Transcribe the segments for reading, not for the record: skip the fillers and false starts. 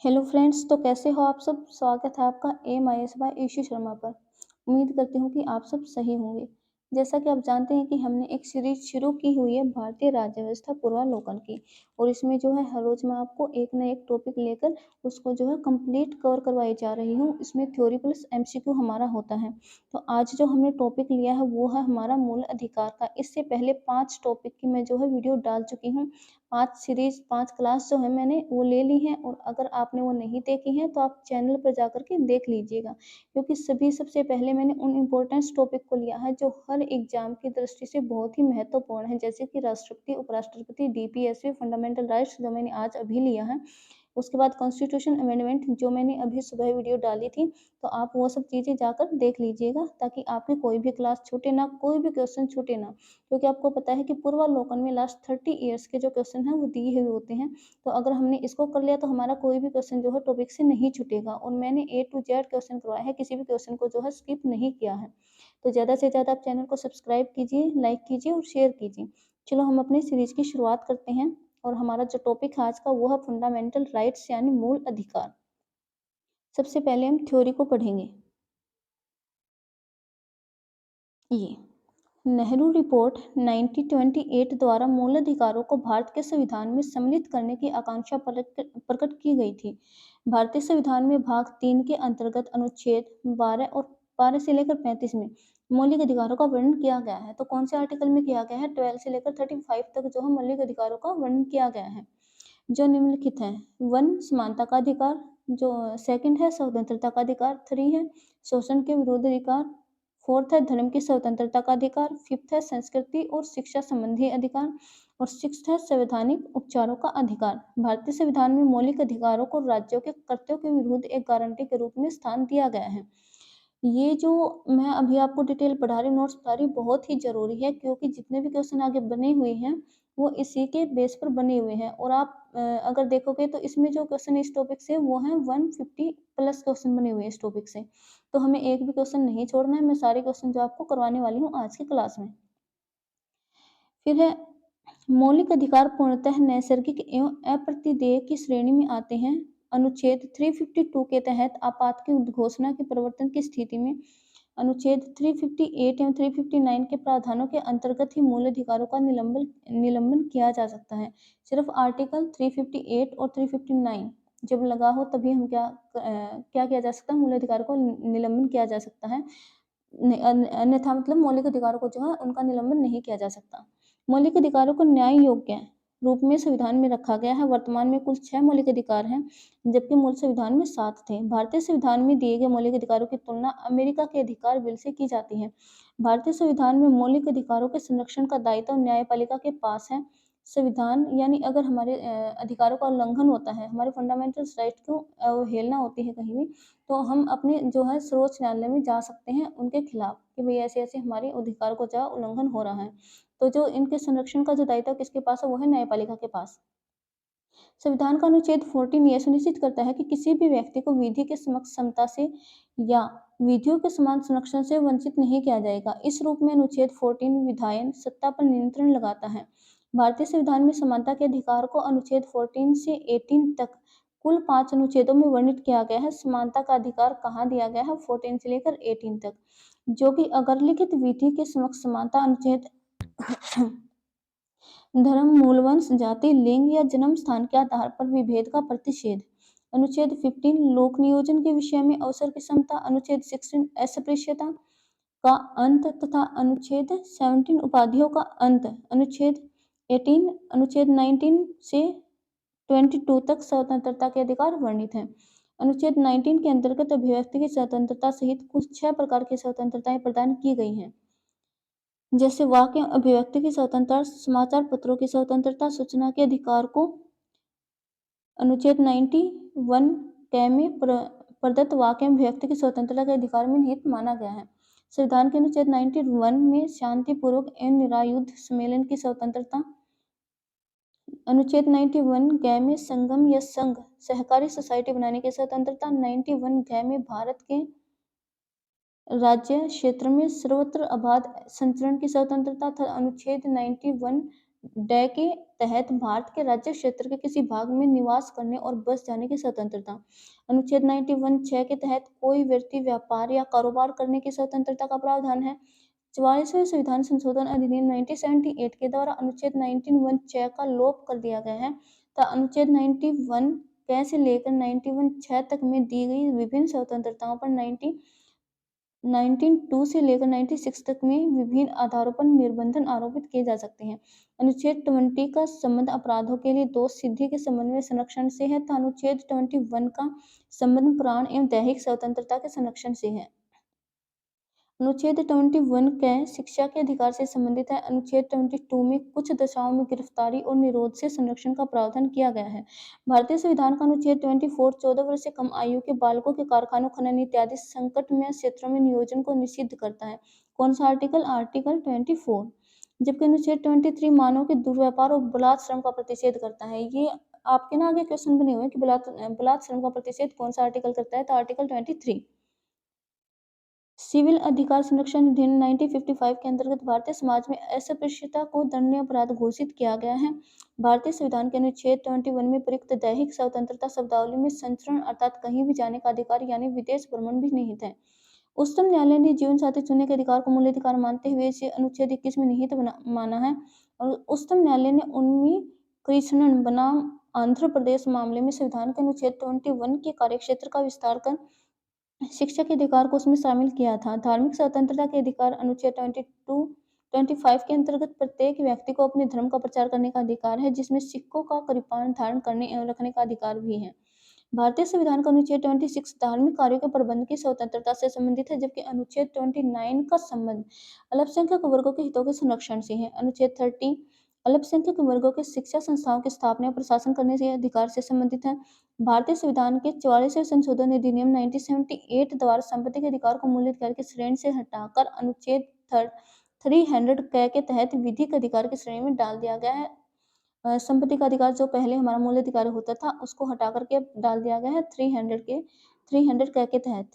Hello friends, तो कैसे हो आप सब? स्वागत है आपका एएमआईएस बाय ईशू शर्मा पर। उम्मीद करती हूँ कि आप सब सही होंगे। जैसा कि आप जानते हैं कि हमने एक सीरीज शुरू की हुई है भारतीय राज्य व्यवस्था पूर्वावलोकन की, और इसमें जो है हर रोज़ मैं आपको एक ना एक टॉपिक लेकर उसको जो है कंप्लीट कवर करवाई जा रही हूँ। इसमें थ्योरी प्लस एमसीक्यू हमारा होता है। तो आज जो हमने टॉपिक लिया है वो है हमारा मूल अधिकार का। इससे पहले 5 टॉपिक की मैं जो है वीडियो डाल चुकी हूँ। 5 क्लास जो है मैंने वो ले ली हैं, और अगर आपने वो नहीं देखी हैं तो आप चैनल पर जाकर के देख लीजिएगा, क्योंकि सबसे पहले मैंने उन इम्पोर्टेंस टॉपिक को लिया है जो हर एग्जाम की दृष्टि से बहुत ही महत्वपूर्ण है, जैसे कि राष्ट्रपति, उपराष्ट्रपति, डीपीएससी, फंडामेंटल राइट्स जो मैंने आज अभी लिया है। उसके बाद कॉन्स्टिट्यूशन अमेंडमेंट जो मैंने अभी सुबह वीडियो डाली थी, तो आप वो सब चीज़ें जाकर देख लीजिएगा, ताकि आपकी कोई भी क्लास छूटे ना, कोई भी क्वेश्चन छूटे ना। क्योंकि आपको पता है कि पूर्वावलोकन में लास्ट 30 ईयर्स के जो क्वेश्चन हैं वो दिए हुए होते हैं। तो अगर हमने इसको कर लिया तो हमारा कोई भी क्वेश्चन जो है टॉपिक से नहीं छूटेगा, और मैंने ए टू जेड क्वेश्चन करवाए हैं, किसी भी क्वेश्चन को जो है स्किप नहीं किया है। तो ज़्यादा से ज़्यादा आप चैनल को सब्सक्राइब कीजिए, लाइक कीजिए और शेयर कीजिए। चलो हम अपनी सीरीज की शुरुआत करते हैं, और हमारा जो टॉपिक है आज का वो है फंडामेंटल राइट्स यानी मूल अधिकार। सबसे पहले हम थ्योरी को पढ़ेंगे। ये नेहरू रिपोर्ट 1928 द्वारा मूल अधिकारों को भारत के संविधान में सम्मिलित करने की आकांक्षा प्रकट की गई थी। भारतीय संविधान में भाग 3 के अंतर्गत अनुच्छेद 12 और 12 से लेकर 35 में मौलिक अधिकारों का वर्णन किया गया है। तो कौन से आर्टिकल में किया गया है? 12 से लेकर 35 तक जो है मौलिक अधिकारों का वर्णन किया गया है, जो निम्नलिखित हैं। 1 समानता का अधिकार, जो सेकंड है स्वतंत्रता का अधिकार, 3 है शोषण के विरुद्ध अधिकार, 4th है धर्म की स्वतंत्रता का अधिकार, 5th है संस्कृति और शिक्षा संबंधी अधिकार, और 6th है संवैधानिक उपचारों का अधिकार। भारतीय संविधान में मौलिक अधिकारों को राज्यों के कर्तव्यों के विरुद्ध एक गारंटी के रूप में स्थान दिया गया है। ये जो मैं अभी आपको डिटेल पढ़ा रही हूँ, नोट्स बता रही हूँ, बहुत ही ज़रूरी है, क्योंकि जितने भी क्वेश्चन आगे बने हुए हैं वो इसी के बेस पर बने हुए हैं। और आप अगर देखोगे तो इसमें जो क्वेश्चन इस टॉपिक से वो हैं 150 प्लस क्वेश्चन बने हुए हैं इस टॉपिक से। तो हमें एक भी क्वेश्चन नहीं छोड़ना है। मैं सारे क्वेश्चन जो आपको करवाने वाली हूँ आज की क्लास में। फिर है मौलिक अधिकार पूर्णतः नैसर्गिक एवं अप्रतिदेय की श्रेणी में आते हैं। अनुच्छेद 352 के तहत आपात की उद्घोषणा के प्रवर्तन की स्थिति में अनुच्छेद 358 एवं 359 के प्रावधानों के अंतर्गत ही मूल अधिकारों का निलंबन किया जा सकता है। सिर्फ आर्टिकल 358 और 359 जब लगा हो तभी हम क्या किया जा सकता है? मूल अधिकार को निलंबन किया जा सकता है। अन्यथा मतलब मौलिक अधिकारों को जो है उनका निलंबन नहीं किया जा सकता। मौलिक अधिकारों को न्याय योग्य रूप में संविधान में रखा गया है। वर्तमान में कुल 6 मौलिक अधिकार हैं, जबकि मूल संविधान में 7 थे। भारतीय संविधान में दिए गए मौलिक अधिकारों की तुलना अमेरिका के अधिकार बिल से की जाती है। भारतीय संविधान में मौलिक अधिकारों के संरक्षण का दायित्व न्यायपालिका के पास है। संविधान यानी अगर हमारे अधिकारों का उल्लंघन होता है, हमारे फंडामेंटल राइट को अवहेलना होती है कहीं भी, तो हम अपने जो है सर्वोच्च न्यायालय में जा सकते हैं उनके खिलाफ, कि भई ऐसे-ऐसे हमारे अधिकार को जो है उल्लंघन हो रहा है। तो जो इनके संरक्षण का जो दायित्व किसके पास है, वो है न्यायपालिका के पास। संविधान का अनुच्छेद 14 यह सुनिश्चित करता है कि किसी भी व्यक्ति को विधि के समक्ष समता से या विधियों के समान संरक्षण से वंचित नहीं किया जाएगा। इस रूप में अनुच्छेद 14 विधायन सत्ता पर नियंत्रण लगाता है। भारतीय संविधान में समानता के अधिकार को अनुच्छेद 14 से 18 तक कुल 5 अनुच्छेदों में वर्णित किया गया है। समानता का अधिकार कहाँ दिया गया है? 14 से लेकर 18 तक, जो कि अगर लिखित विधि के समक्ष समानता अनुच्छेद धर्म, मूल वंश, जाति, लिंग या जन्म स्थान के आधार पर विभेद का प्रतिषेध। अनुच्छेद 15 लोक नियोजन के विषय में अवसर की समता। अनुच्छेद 16 अस्पृश्यता का अंत तथा अनुच्छेद 17 उपाधियों का अंत। अनुच्छेद 18 अनुच्छेद 19 से 22 तक स्वतंत्रता के अधिकार वर्णित हैं। अनुच्छेद 19 के अंतर्गत अभिव्यक्ति की स्वतंत्रता सहित कुल 6 प्रकार की स्वतंत्रताएं प्रदान की गई हैं, जैसे वाक्य अभिव्यक्ति की स्वतंत्रता, समाचार पत्रों की स्वतंत्रता, सूचना के अधिकार को अनुच्छेद 91 क में प्रदत्त वाक्य अभिव्यक्ति की स्वतंत्रता के अधिकार में निहित माना गया है। संविधान के अनुच्छेद 91 में शांतिपूर्वक एवं निरायुध सम्मेलन की स्वतंत्रता। अनुच्छेद 91 ग में संगम या संघ सहकारी सोसाइटी बनाने की स्वतंत्रता। 91 घ में भारत के राज्य क्षेत्र में सर्वत्र अबाध संचरण की स्वतंत्रता था। अनुच्छेद 91 डे के तहत भारत के राज्य क्षेत्र के किसी भाग में निवास करने और बस जाने की स्वतंत्रता। अनुच्छेद 91(6) के तहत कोई व्यक्ति व्यापार या कारोबार करने की स्वतंत्रता का प्रावधान है। 44वें संविधान संशोधन अधिनियम 1978 के द्वारा अनुच्छेद 91(6) का लोप कर दिया गया है तथा अनुच्छेद 91 कै से लेकर 91(6) तक में दी गई विभिन्न स्वतंत्रताओं पर 19(2) से लेकर 96 तक में विभिन्न आधारों पर निर्बंधन आरोपित किए जा सकते हैं। अनुच्छेद 20 का संबंध अपराधों के लिए दोष सिद्धि के संबंध में संरक्षण से है तथा अनुच्छेद 21 का संबंध प्राण एवं दैहिक स्वतंत्रता के संरक्षण से है। अनुच्छेद 21 कै शिक्षा के अधिकार से संबंधित है। अनुच्छेद 22 में कुछ दशाओं में गिरफ्तारी और निरोध से संरक्षण का प्रावधान किया गया है। भारतीय संविधान का अनुच्छेद 24 14 वर्ष से कम आयु के बालकों के कारखानों, खनन इत्यादि संकटमय क्षेत्रों में नियोजन को निषिद्ध करता है। कौन सा आर्टिकल? आर्टिकल 24। जबकि अनुच्छेद 23 मानव के दुर्व्यापार और बलात् श्रम का प्रतिषेध करता है। ये आपके ना आगे क्वेश्चन बने हुए हैं कि बलात् श्रम का प्रतिषेध कौन सा आर्टिकल करता है, तो आर्टिकल 23। सिविल अधिकार संरक्षण अधिनियम 1955 के अंतर्गत भारतीय समाज में अस्पृश्यता को दंडनीय अपराध घोषित किया गया है। भारतीय संविधान के अनुच्छेद 21 में प्रयुक्त दैहिक स्वतंत्रता शब्दावली में संचरण अर्थात कहीं भी जाने का अधिकार यानी विदेश भ्रमण भी निहित है। उच्चतम न्यायालय ने जीवन साथी चुनने के अधिकार को मूल अधिकार मानते हुए इसे अनुच्छेद 21 में निहित माना है और उच्चतम न्यायालय ने उन्नी कृष्णन बनाम आंध्र प्रदेश मामले में संविधान के अनुच्छेद 21 के कार्यक्षेत्र का विस्तार कर शिक्षा के अधिकार को उसमें शामिल किया था। धार्मिक स्वतंत्रता के अधिकार अनुच्छेद 25 के अंतर्गत प्रत्येक व्यक्ति को अपने धर्म का प्रचार करने का अधिकार है, जिसमें सिखों का कृपाण धारण करने एवं रखने का अधिकार भी है। भारतीय संविधान का अनुच्छेद 26 धार्मिक कार्यों के प्रबंध की स्वतंत्रता से संबंधित है, जबकि अनुच्छेद 29 का संबंध अल्पसंख्यक वर्गों के हितों के संरक्षण से है। अनुच्छेद 30 अल्पसंख्यक वर्गों के शिक्षा संस्थाओं की स्थापना और प्रशासन करने के अधिकार से संबंधित है। भारतीय संविधान के 44वें संशोधन अधिनियम 1978 द्वारा संपत्ति के अधिकार को मूल अधिकार की श्रेणी से हटाकर अनुच्छेद 300 कै के तहत विधिक अधिकार की श्रेणी में डाल दिया गया है। संपत्ति का अधिकार जो पहले हमारा मूल अधिकार होता था उसको हटा करके डाल दिया गया है 300 कै के तहत।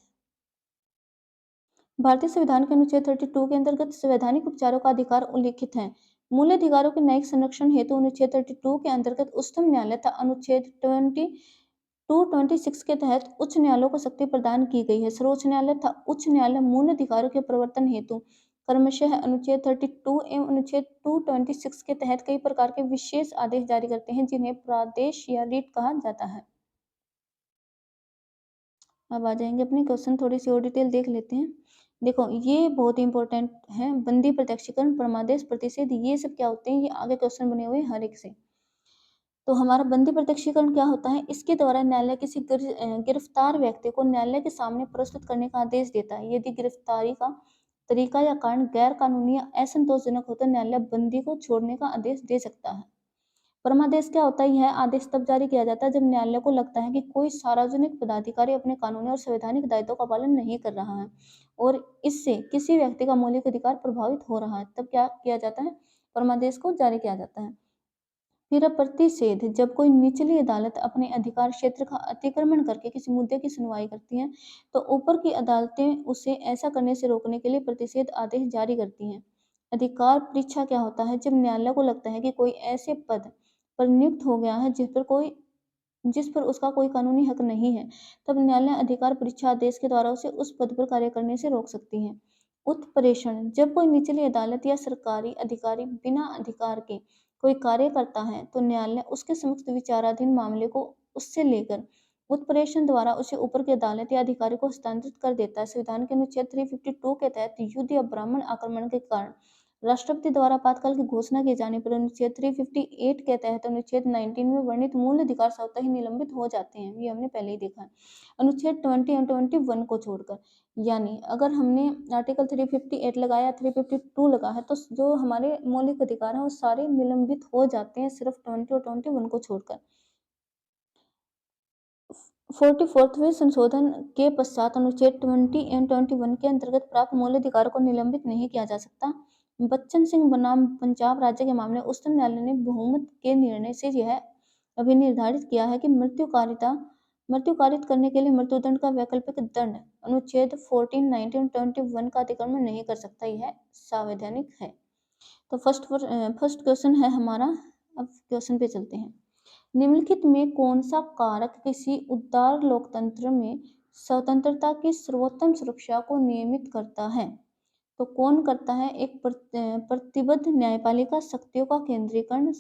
भारतीय संविधान के अनुच्छेद 32 के अंतर्गत संवैधानिक उपचारों का अधिकार उल्लिखित है। मूल अधिकारों के न्यायिक संरक्षण हेतु अनुच्छेद 32 के अंतर्गत उच्चतम न्यायालय तथा अनुच्छेद 26 के तहत उच्च न्यायालयों को शक्ति प्रदान की गई है। सर्वोच्च न्यायालय तथा उच्च न्यायालय मूल अधिकारों के प्रवर्तन हेतु क्रमशः अनुच्छेद 32 एवं अनुच्छेद 226 के तहत कई प्रकार के विशेष आदेश जारी करते हैं, जिन्हें प्रादेश या रीट कहा जाता है। अब आ जाएंगे अपने क्वेश्चन, थोड़ी सी और डिटेल देख लेते हैं। देखो ये बहुत इंपॉर्टेंट है, बंदी प्रत्यक्षीकरण, परमादेश, प्रतिषेध, ये सब क्या होते हैं, ये आगे क्वेश्चन बने हुए हैं हर एक से। तो हमारा बंदी प्रत्यक्षीकरण क्या होता है? इसके द्वारा न्यायालय किसी गिरफ्तार व्यक्ति को न्यायालय के सामने प्रस्तुत करने का आदेश देता है। यदि गिरफ्तारी का तरीका या कारण गैर कानूनी या असंतोषजनक हो तो न्यायालय बंदी को छोड़ने का आदेश दे सकता है। परमादेश क्या होता है? यह आदेश तब जारी किया जाता है जब न्यायालय को लगता है कि कोई सार्वजनिक पदाधिकारी अपने कानूनी और संवैधानिक दायित्वों का पालन नहीं कर रहा है और इससे किसी व्यक्ति का मौलिक अधिकार प्रभावित हो रहा है, तब क्या किया जाता है? परमादेश को जारी किया जाता है। फिर प्रतिषेध, जब कोई निचली अदालत अपने अधिकार क्षेत्र का अतिक्रमण करके किसी मुद्दे की सुनवाई करती है तो ऊपर की अदालतें उसे ऐसा करने से रोकने के लिए प्रतिषेध आदेश जारी करती हैं। अधिकार परीक्षा क्या होता है? जब न्यायालय को लगता है कि कोई ऐसे पद पर नियुक्त हो गया है जिस पर उसका कोई कानूनी हक नहीं है, तब न्यायालय अधिकार परीक्षा आदेश के द्वारा उसे उस पद पर कार्य करने से रोक सकती है। उत्प्रेषण, जब कोई निचली अदालत या सरकारी अधिकारी बिना अधिकार के कोई कार्य करता है तो न्यायालय उसके समक्ष विचाराधीन मामले को उससे लेकर उत्प्रेषण द्वारा उसे ऊपर की अदालत या अधिकारी को हस्तांतरित कर देता है। संविधान के अनुच्छेद 352 के तहत युद्ध या ब्राह्मण आक्रमण के कारण राष्ट्रपति द्वारा आपातकाल की घोषणा किए जाने पर अनुच्छेद 358 के तहत अनुच्छेद 19 में वर्णित मूल अधिकार स्वतः ही निलंबित हो जाते हैं। ये हमने पहले ही देखा है अनुच्छेद 20 और 21 को छोड़कर। यानी अगर हमने आर्टिकल 358 लगाया, 352 लगा है, तो जो हमारे मौलिक अधिकार हैं वो सारे निलंबित हो जाते हैं, सिर्फ 20 और 21 को छोड़कर। 44वें संशोधन के पश्चात अनुच्छेद 20 एवं 21 के अंतर्गत प्राप्त मूल अधिकारों को निलंबित नहीं किया जा सकता। बच्चन सिंह बनाम पंजाब राज्य के मामले उच्चतम न्यायालय ने बहुमत के निर्णय से यह अभी निर्धारित किया है कि मृत्यु कारित करने के लिए मृत्युदंड का वैकल्पिक दंड अनुच्छेद 14, 19 और 21 का अतिक्रमण नहीं कर सकता। यह संवैधानिक है। तो फर्स्ट क्वेश्चन है हमारा। अब क्वेश्चन पे चलते हैं। निम्नलिखित में कौन सा कारक किसी उदार लोकतंत्र में स्वतंत्रता की सर्वोत्तम सुरक्षा को नियमित करता है? तो कौन करता है? एक प्रतिबद्ध न्यायपालिका, शक्तियों का केंद्रीकरण,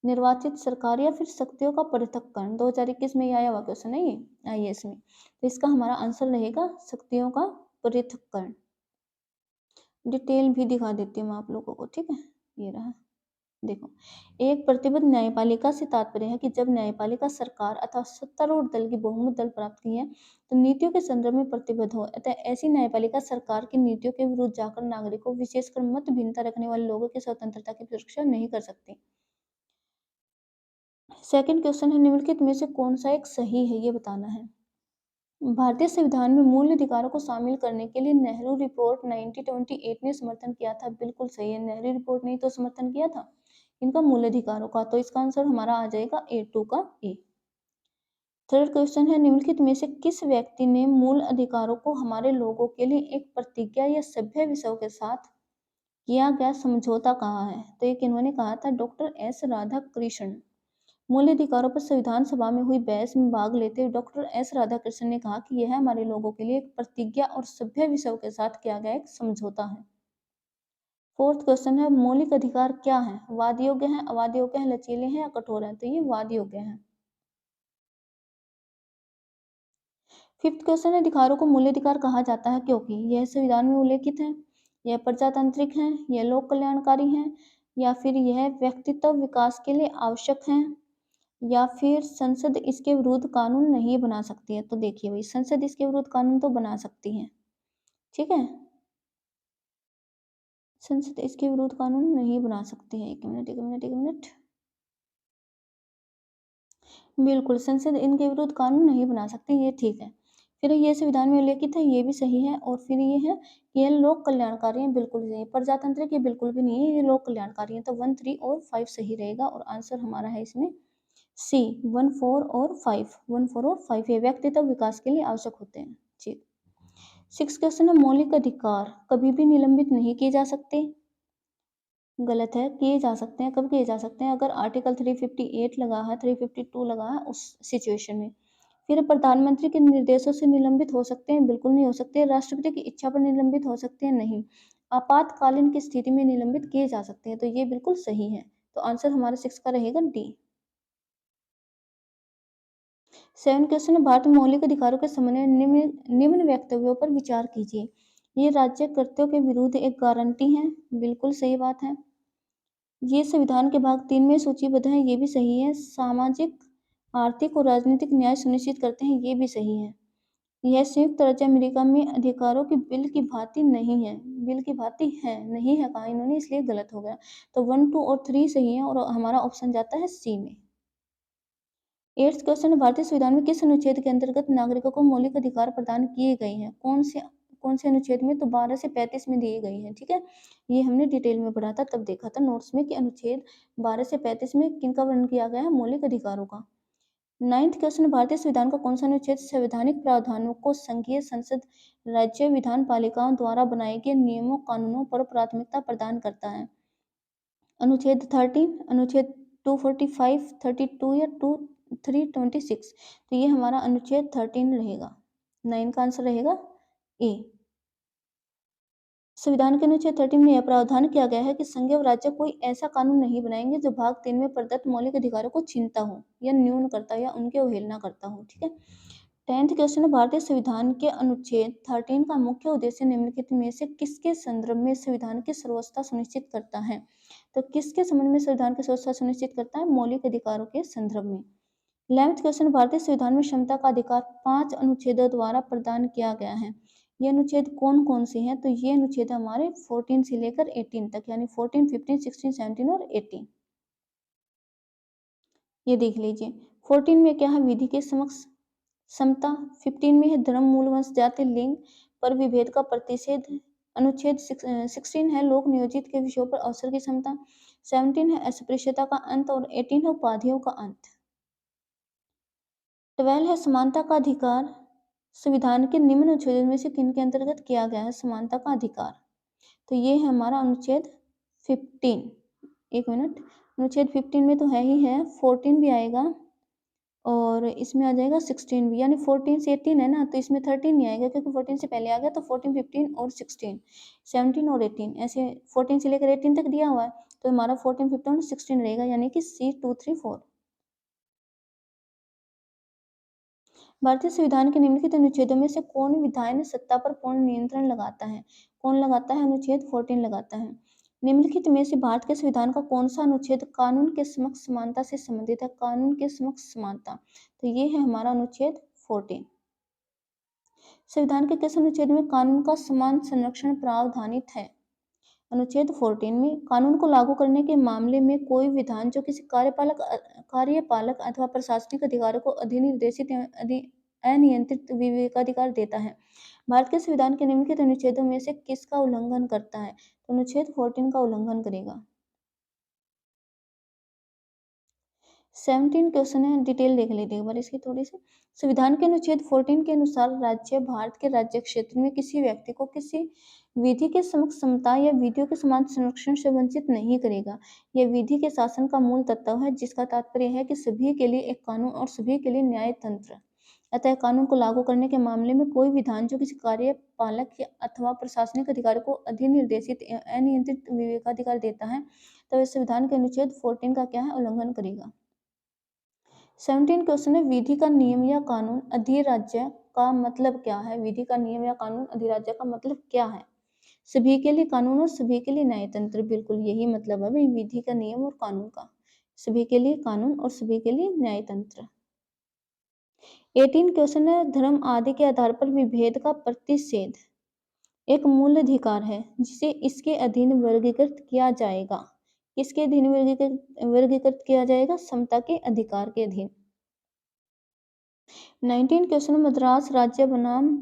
निर्वाचित सरकार, या फिर शक्तियों का पृथक्करण। 2021 में ये आया हुआ क्वेश्चन है, ये आईएएस में। तो इसका हमारा आंसर रहेगा शक्तियों का पृथक्करण। डिटेल भी दिखा देती हूँ मैं आप लोगों को, ठीक है। ये रहा, देखो। एक प्रतिबद्ध न्यायपालिका से तात्पर्य है कि जब न्यायपालिका सरकार अथवा सत्तारूढ़ दल की बहुमत दल प्राप्त की है तो नीतियों के संदर्भ में प्रतिबद्ध हो, अतः ऐसी न्यायपालिका सरकार की नीतियों के विरुद्ध जाकर नागरिकों, विशेषकर मत भिन्नता रखने वाले लोगों की स्वतंत्रता की सुरक्षा नहीं कर सकती। सेकंड क्वेश्चन है, निम्नलिखित में से कौन सा एक सही है, ये बताना है। भारतीय संविधान में मूल अधिकारों को शामिल करने के लिए नेहरू रिपोर्ट 1928 ने समर्थन किया था। बिल्कुल सही है, नेहरू रिपोर्ट ने तो समर्थन किया था इनका मूल अधिकारों का। तो इसका आंसर हमारा आ जाएगा A2 का ए। थर्ड क्वेश्चन है, निम्नलिखित में से किस व्यक्ति ने मूल अधिकारों को हमारे लोगों के लिए एक प्रतिज्ञा या सभ्य विषयों के साथ किया गया समझौता कहा है? तो एक इन्होंने कहा था, डॉक्टर एस राधाकृष्णन। मूल अधिकारों पर संविधान सभा में हुई बहस में भाग लेते हुए डॉक्टर एस राधाकृष्णन ने कहा कि यह हमारे लोगों के लिए एक प्रतिज्ञा और सभ्य विषयों के साथ किया गया एक समझौता है। फोर्थ क्वेश्चन है, मौलिक अधिकार क्या है? वाद योग्य है, अवाद योग्य है, लचीले हैं या कठोर है? तो ये वाद योग्य है। फिफ्थ क्वेश्चन है, अधिकारों को मूल अधिकार कहा जाता है क्योंकि यह संविधान में उल्लेखित है, यह प्रजातांत्रिक है, यह लोक कल्याणकारी है, या फिर यह व्यक्तित्व विकास के लिए आवश्यक है, या फिर संसद इसके विरुद्ध कानून नहीं बना सकती है। तो देखिए भाई, संसद इसके विरुद्ध कानून तो बना सकती है, ठीक है। संसद इसके विरुद्ध कानून नहीं बना सकती है। एक मिनट एक मिनट एक मिनट, बिल्कुल संसद इनके विरुद्ध कानून नहीं बना सकती, ये ठीक है। फिर ये संविधान में उल्लेखित है, ये भी सही है। और फिर ये है कि ये लोक कल्याणकारी है, बिल्कुल सही है। प्रजातांत्रिक ये बिल्कुल भी नहीं है, ये लोक कल्याणकारी है। तो 1, 3 और 5 सही रहेगा और आंसर हमारा है इसमें सी, 1, 4 और 5। 1, 4 और 5 ये व्यक्तित्व विकास के लिए आवश्यक होते हैं। ठीक। सिक्स क्वेश्चन है, मौलिक अधिकार कभी भी निलंबित नहीं किए जा सकते। गलत है, किए जा सकते हैं। कब किए जा सकते हैं? अगर आर्टिकल 358 लगा है, 352 लगा है, उस सिचुएशन में। फिर प्रधानमंत्री के निर्देशों से निलंबित हो सकते हैं? बिल्कुल नहीं हो सकते। राष्ट्रपति की इच्छा पर निलंबित हो सकते हैं? नहीं। आपातकालीन की स्थिति में निलंबित किए जा सकते हैं। तो ये बिल्कुल सही है। तो आंसर हमारा 6 का रहेगा डी। 7 क्वेश्चन है, भारत में मौलिक अधिकारों के संबंध में निम्न वक्तव्यों पर विचार कीजिए। ये राज्य कर्तव्यों के विरुद्ध एक गारंटी है, बिल्कुल सही बात है। ये संविधान के भाग 3 में सूचीबद्ध है, ये भी सही है। सामाजिक, आर्थिक और राजनीतिक न्याय सुनिश्चित करते हैं, ये भी सही है। यह संयुक्त राज्य अमेरिका में अधिकारों की बिल की भांति नहीं है। बिल की भांति है, नहीं है कहा इन्होंने, इसलिए गलत हो गया। तो 1, 2 और 3 सही है और हमारा ऑप्शन जाता है सी में। 8th क्वेश्चन, भारतीय संविधान में किस अनुच्छेद के अंतर्गत नागरिकों को मौलिक अधिकार प्रदान किए गए हैं? कौन से अनुच्छेद में? तो 12 से 35 में दिए गए हैं, ठीक है। ये हमने डिटेल में पढ़ा था, तब देखा था नोट्स में कि अनुच्छेद 12 से 35 में किनका वर्णन किया गया है? मौलिक अधिकारों का। 9th क्वेश्चन, भारतीय संविधान का कौन सा अनुच्छेद संवैधानिक प्रावधानों को संघीय संसद, राज्य विधान पालिकाओं द्वारा बनाए गए नियमों कानूनों पर प्राथमिकता प्रदान करता है? अनुच्छेद 13, अनुच्छेद 245, 32 या 326। तो ये हमारा अनुच्छेद 13 रहेगा। 9 का आंसर रहेगा ए। संविधान के अनुच्छेद 13 में यह प्रावधान किया गया है कि संघ व राज्य कोई ऐसा कानून नहीं बनाएंगे जो भाग 3 में प्रदत्त मौलिक अधिकारों को छीनता हो या न्यून करता हो या उनकी अवहेलना करता हो, ठीक है। 10th क्वेश्चन है, भारतीय संविधान के अनुच्छेद 13 का मुख्य उद्देश्य निम्नलिखित में से किसके संदर्भ में संविधान की सर्वोच्चता सुनिश्चित करता है? तो किसके संबंध में संविधान की सर्वोच्चता सुनिश्चित करता है? मौलिक अधिकारों के संदर्भ में। 11th क्वेश्चन, भारतीय संविधान में क्षमता का अधिकार 5 अनुच्छेदों द्वारा प्रदान किया गया है। ये अनुच्छेद कौन कौन से हैं? तो ये अनुच्छेद हमारे 14 से लेकर 18 तक, यानी 14, 15, 16, 17 और 18। ये देख लीजिए। 14 में क्या है? विधि के समक्ष समता। 15 में है धर्म, मूल, वंश, जाति, लिंग पर विभेद का प्रतिषेध। अनुच्छेद 16 है लोक नियोजित के विषयों पर अवसर की समता। 17 है अस्पृश्यता का अंत और 18 है उपाधियों का अंत। 12 है समानता का अधिकार। संविधान के निम्न अनुच्छेदों में से किन के अंतर्गत किया गया है समानता का अधिकार? तो ये है हमारा अनुच्छेद 15, एक मिनट, अनुच्छेद 15 में तो है ही है, 14 भी आएगा और इसमें आ जाएगा 16 भी, यानी 14 से 18 है ना, तो इसमें 13 नहीं आएगा क्योंकि 14 से पहले आ गया, तो 14, 15 और 16, 17 और 18, ऐसे 14 से लेकर 18 तक दिया हुआ है, तो हमारा 14, 15 और 16 रहेगा, यानी कि C 2, 3, 4। भारतीय संविधान के निम्नलिखित अनुच्छेदों में से कौन विधायन सत्ता पर पूर्ण नियंत्रण लगाता है? कौन लगाता है? अनुच्छेद 14 लगाता है। निम्नलिखित में से भारत के संविधान का कौन सा अनुच्छेद कानून के समक्ष समानता से संबंधित है? कानून के समक्ष समानता, तो ये है हमारा अनुच्छेद 14। संविधान के किस अनुच्छेद में कानून का समान संरक्षण प्रावधानित है? अनुच्छेद 14 में कानून को लागू करने के मामले में कोई विधान जो किसी कार्यपालक अथवा प्रशासनिक अधिकारों को अधिनिर्देशित एवं अनियंत्रित विवेकाधिकार देता है। भारत के संविधान के निम्नलिखित अनुच्छेदों में से किसका उल्लंघन करता है? तो अनुच्छेद 14 का उल्लंघन करेगा। 17 क्वेश्चन है, डिटेल देख लेते हैं एक बार इसकी थोड़ी सी। संविधान के अनुच्छेद 14 के अनुसार राज्य भारत के राज्य क्षेत्र में किसी व्यक्ति को किसी विधि के समक्ष समता या विधियों के समान संरक्षण से वंचित नहीं करेगा। यह विधि के शासन का मूल तत्व है, जिसका तात्पर्य है कि सभी के लिए एक कानून और सभी के लिए न्याय तंत्र। अतः कानून को लागू करने के मामले में कोई विधान जो किसी कार्यपालक अथवा प्रशासनिक अधिकारी को अधिनिर्देशित एवं अनियंत्रित विवेकाधिकार देता है, तो इस संविधान के अनुच्छेद 14 का क्या है? उल्लंघन करेगा। 17 क्वेश्चन है, विधि का नियम या कानून अधिराज्य का मतलब क्या है? विधि का नियम या कानून अधिराज्य का मतलब क्या है? सभी के लिए कानून और सभी के लिए न्यायतंत्र, बिल्कुल यही मतलब है भाई विधि का नियम और कानून का, सभी के लिए कानून और सभी के लिए न्यायतंत्र। 18 क्वेश्चन है, धर्म आदि के आधार पर विभेद का प्रतिषेध एक मूल अधिकार है जिसे इसके अधीन वर्गीकृत किया जाएगा। किसके अधीन वर्गीकृत किया जाएगा? समता के अधिकार के अधीन। 19 क्वेश्चन, मद्रास राज्य बनाम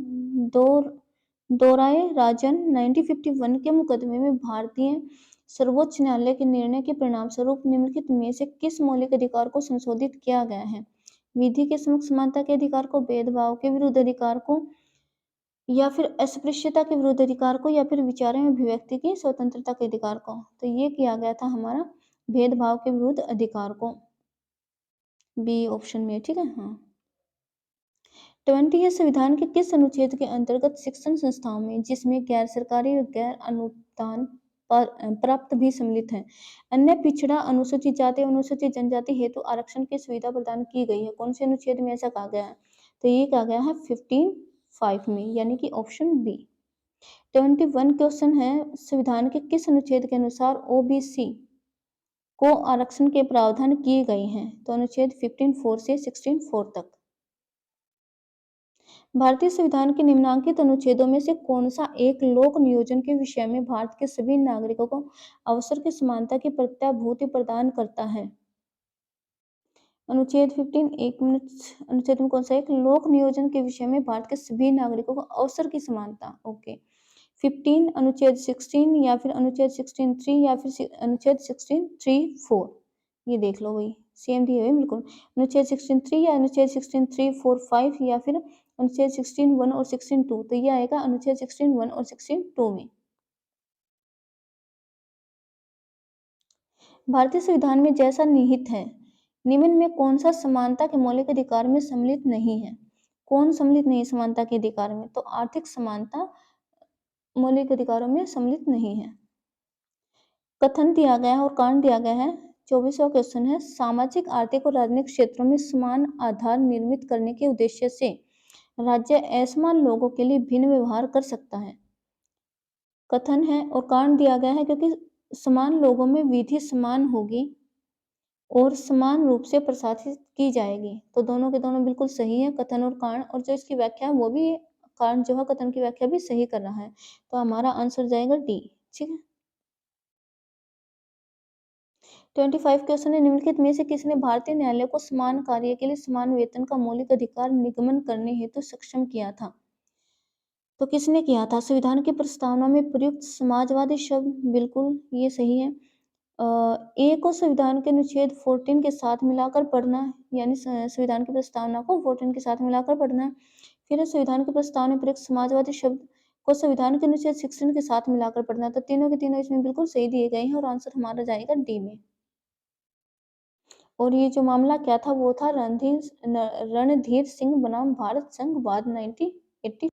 दोराय राजन 1951 के मुकदमे में भारतीय सर्वोच्च न्यायालय के निर्णय के परिणाम स्वरूप निम्नलिखित में से किस मौलिक अधिकार को संशोधित किया गया है? विधि के समक्ष समानता के अधिकार को, भेदभाव के विरुद्ध अधिकार को, या फिर अस्पृश्यता के विरुद्ध अधिकार को, या फिर विचार एवं अभिव्यक्ति की स्वतंत्रता के अधिकार को। तो ये किया गया था हमारा भेदभाव के विरुद्ध अधिकार को, बी ऑप्शन में, ठीक है। हाँ, 20 है, संविधान के किस अनुच्छेद के अंतर्गत शिक्षण संस्थाओं में, जिसमें गैर सरकारी और गैर अनुदान प्राप्त भी सम्मिलित हैं, अन्य पिछड़ा अनुसूचित जाति और अनुसूचित जनजाति हेतु आरक्षण की सुविधा प्रदान की गई है? कौन से अनुच्छेद में ऐसा कहा गया है? तो ये कहा गया है 15(5) में, यानी कि ऑप्शन बी। 21 क्वेश्चन है, संविधान के किस अनुच्छेद के अनुसार ओबीसी को आरक्षण के प्रावधान किए गए हैं? तो अनुच्छेद 15(4) से 16(4) तक। भारतीय संविधान के निम्नांकित अनुच्छेदों में से कौन सा एक लोक नियोजन के विषय में भारत के सभी नागरिकों को अवसर की समानता की प्रत्याभूति प्रदान करता है? अनुच्छेद 15, एक मिनट, अनुच्छेद में कौन सा एक लोक नियोजन के विषय में भारत के सभी नागरिकों को अवसर की समानता, ओके। 15, अनुच्छेद 16 या फिर अनुच्छेद 16(3) या फिर अनुच्छेद 16(3)(4), ये देख लो भाई, सेम दिए हुए बिल्कुल, अनुच्छेद 16(3) या अनुच्छेद 16(3)(4), 5 या फिर अनुच्छेद 16(1) और 16(2), तो ये आएगा अनुच्छेद 16(1) और 16(2) में। भारतीय संविधान में जैसा निहित है, निम्न में कौन सा समानता के मौलिक अधिकार में सम्मिलित नहीं है? कौन सम्मिलित नहीं है समानता के अधिकार में? तो आर्थिक समानता मौलिक अधिकारों में सम्मिलित नहीं है। कथन दिया गया है और कारण दिया गया है। 24वां क्वेश्चन है, सामाजिक, आर्थिक और राजनीतिक क्षेत्रों में समान आधार निर्मित करने के उद्देश्य से राज्य असमान लोगों के लिए भिन्न व्यवहार कर सकता है। कथन है और कारण दिया गया है क्योंकि समान लोगों में विधि समान होगी और समान रूप से प्रशासित की जाएगी। तो दोनों के दोनों बिल्कुल सही है, कथन और कारण, और जो इसकी व्याख्या है वो भी, कारण जो है कथन की व्याख्या भी सही कर रहा है, तो हमारा आंसर जाएगा डी, ठीक है। 25 क्वेश्चन है, निम्नलिखित में से किसने भारतीय न्यायालय को समान कार्य के लिए समान वेतन का मौलिक अधिकार निगमन करने हेतु सक्षम किया था? तो किसने किया था? संविधान की प्रस्तावना में प्रयुक्त समाजवादी शब्द, बिल्कुल ये सही है। ए को संविधान के अनुच्छेद 14 के साथ मिलाकर पढ़ना, यानी संविधान की प्रस्तावना को 14 के साथ मिलाकर पढ़ना है। फिर संविधान की प्रस्तावना में प्रयुक्त समाजवादी शब्द को संविधान के अनुच्छेद 16 के साथ मिलाकर पढ़ना, तो तीनों के तीनों इसमें बिल्कुल सही दिए गए हैं और आंसर हमारा जाएगा डी में। और ये जो मामला क्या था वो था रणधीर सिंह बनाम भारत संघवाद 1980